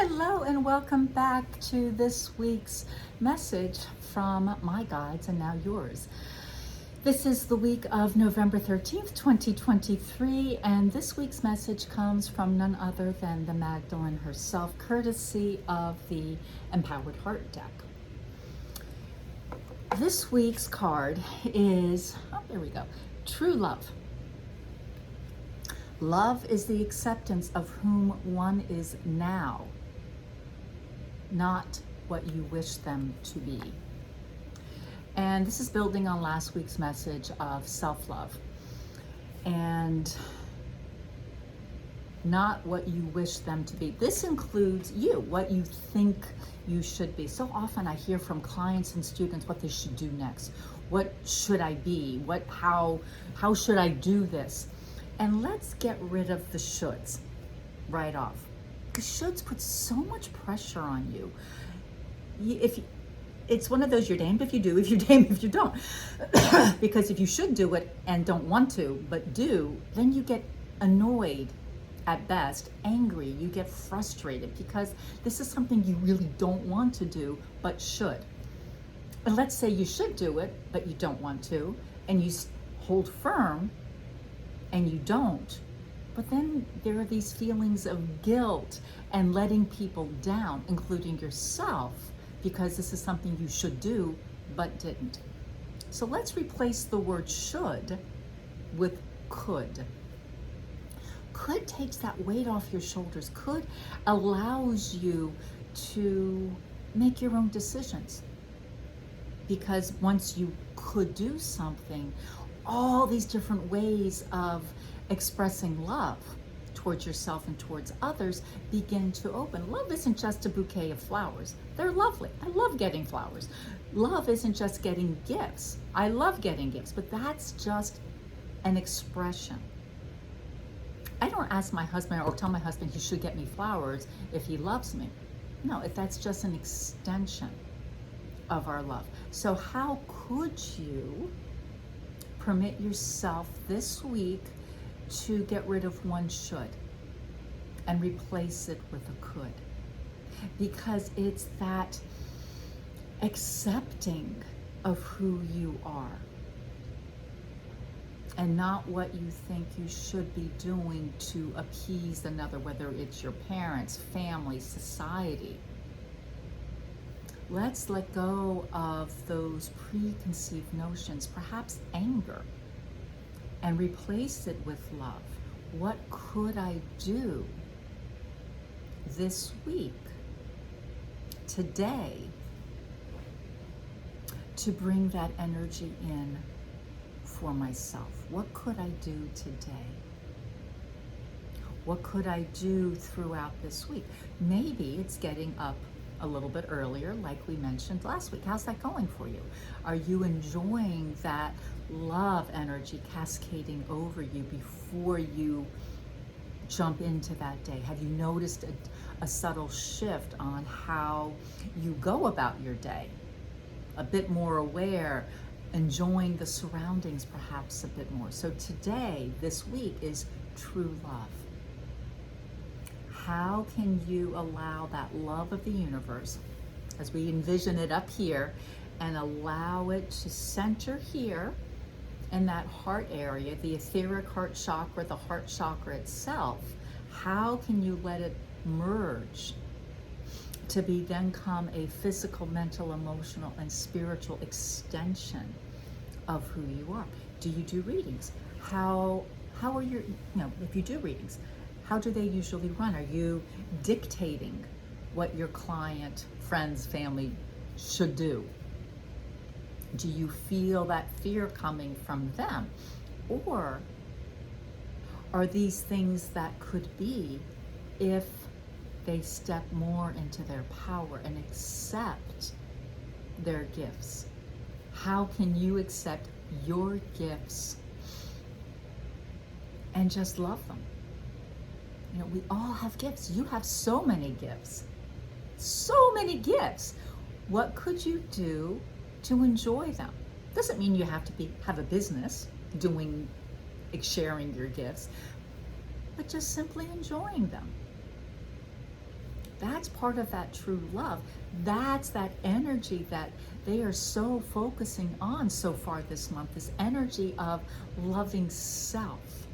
Hello and welcome back to this week's message from my guides and now yours. This is the week of November 13th, 2023, and this week's message comes from none other than the Magdalene herself, courtesy of the Empowered Heart deck. This week's card is, there we go, True Love. Love is the acceptance of whom one is now, not what you wish them to be. And this is building on last week's message of self-love. And not what you wish them to be. This includes you, what you think you should be. So often I hear from clients and students what they should do next. What should I be? How should I do this? And let's get rid of the shoulds right off. The shoulds put so much pressure on you. It's one of those, you're damned if you do, if you're damned if you don't. Because if you should do it and don't want to, but do, then you get annoyed at best, angry, you get frustrated because this is something you really don't want to do, but should. And let's say you should do it, but you don't want to, and you hold firm, and you don't, but then there are these feelings of guilt and letting people down, including yourself, because this is something you should do, but didn't. So let's replace the word should with could. Could takes that weight off your shoulders. Could allows you to make your own decisions. Because once you could do something, all these different ways of expressing love towards yourself and towards others begin to open. Love isn't just a bouquet of flowers. They're lovely. I love getting flowers. Love isn't just getting gifts. I love getting gifts, but that's just an expression. I don't ask my husband or tell my husband he should get me flowers if he loves me. No, if that's just an extension of our love. So how could you permit yourself this week to get rid of one should and replace it with a could? Because it's that accepting of who you are and not what you think you should be doing to appease another, whether it's your parents, family, society. Let's let go of those preconceived notions, perhaps anger, and replace it with love. What could I do this week, today, to bring that energy in for myself? What could I do today? What could I do throughout this week? Maybe it's getting up a little bit earlier, like we mentioned last week. How's that going for you? Are you enjoying that love energy cascading over you before you jump into that day? Have you noticed a subtle shift on how you go about your day? A bit more aware, enjoying the surroundings perhaps a bit more. So today, this week, is true love. How can you allow that love of the universe, as we envision it up here, and allow it to center here in that heart area, the etheric heart chakra, the heart chakra itself? How can you let it merge to then come a physical, mental, emotional, and spiritual extension of who you are? Do you do readings? How are your, if you do readings, how do they usually run? Are you dictating what your client, friends, family should do? Do you feel that fear coming from them? Or are these things that could be if they step more into their power and accept their gifts? How can you accept your gifts and just love them? We all have gifts. You have so many gifts. So many gifts. What could you do to enjoy them? Doesn't mean you have to have a business sharing your gifts, but just simply enjoying them. That's part of that true love. That's that energy that they are so focusing on so far this month, this energy of loving self.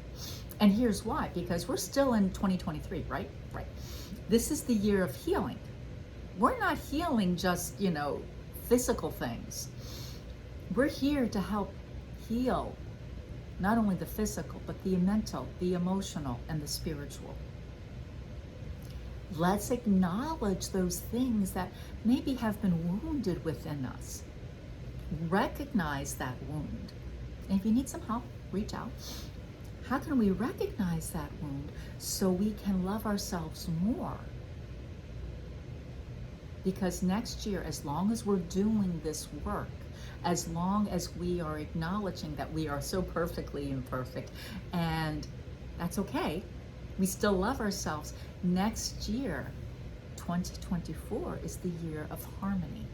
And here's why, because we're still in 2023, right? Right. This is the year of healing. We're not healing just, physical things. We're here to help heal not only the physical, but the mental, the emotional, and the spiritual. Let's acknowledge those things that maybe have been wounded within us. Recognize that wound. And if you need some help, reach out. How can we recognize that wound so we can love ourselves more? Because next year, as long as we're doing this work, as long as we are acknowledging that we are so perfectly imperfect, and that's okay, we still love ourselves. Next year, 2024, is the year of harmony.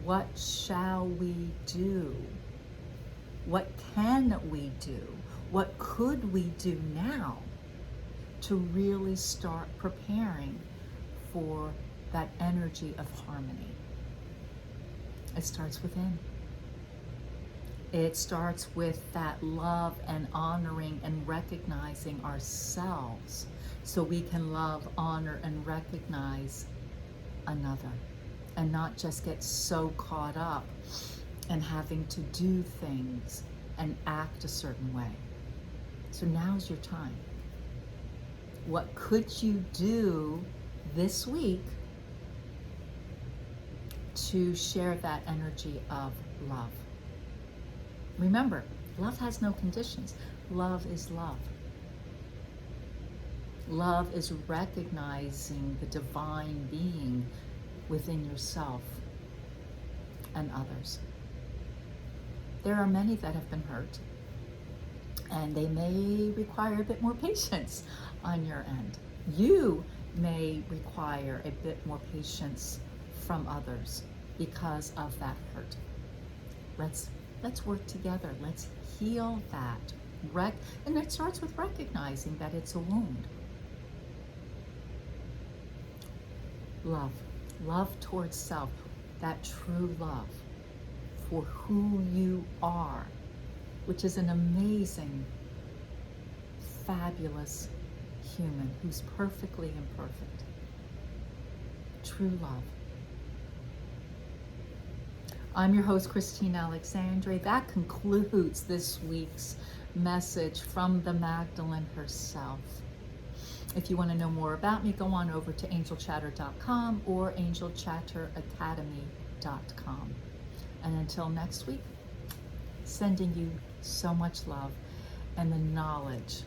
What shall we do? What can we do? What could we do now to really start preparing for that energy of harmony? It starts within. It starts with that love and honoring and recognizing ourselves so we can love, honor, and recognize another, and not just get so caught up in having to do things and act a certain way. So now's your time. What could you do this week to share that energy of love? Remember, love has no conditions. Love is love. Love is recognizing the divine being within yourself and others. There are many that have been hurt, and they may require a bit more patience on your end. You may require a bit more patience from others because of that hurt. Let's work together. Let's heal that. And it starts with recognizing that it's a wound. Love. Love towards self. That true love for who you are, which is an amazing, fabulous human who's perfectly imperfect. True love. I'm your host, Christine Alexandre. That concludes this week's message from the Magdalene herself. If you want to know more about me, go on over to angelchatter.com or angelchatteracademy.com. And until next week, sending you so much love and the knowledge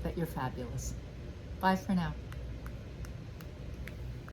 that you're fabulous. Bye for now.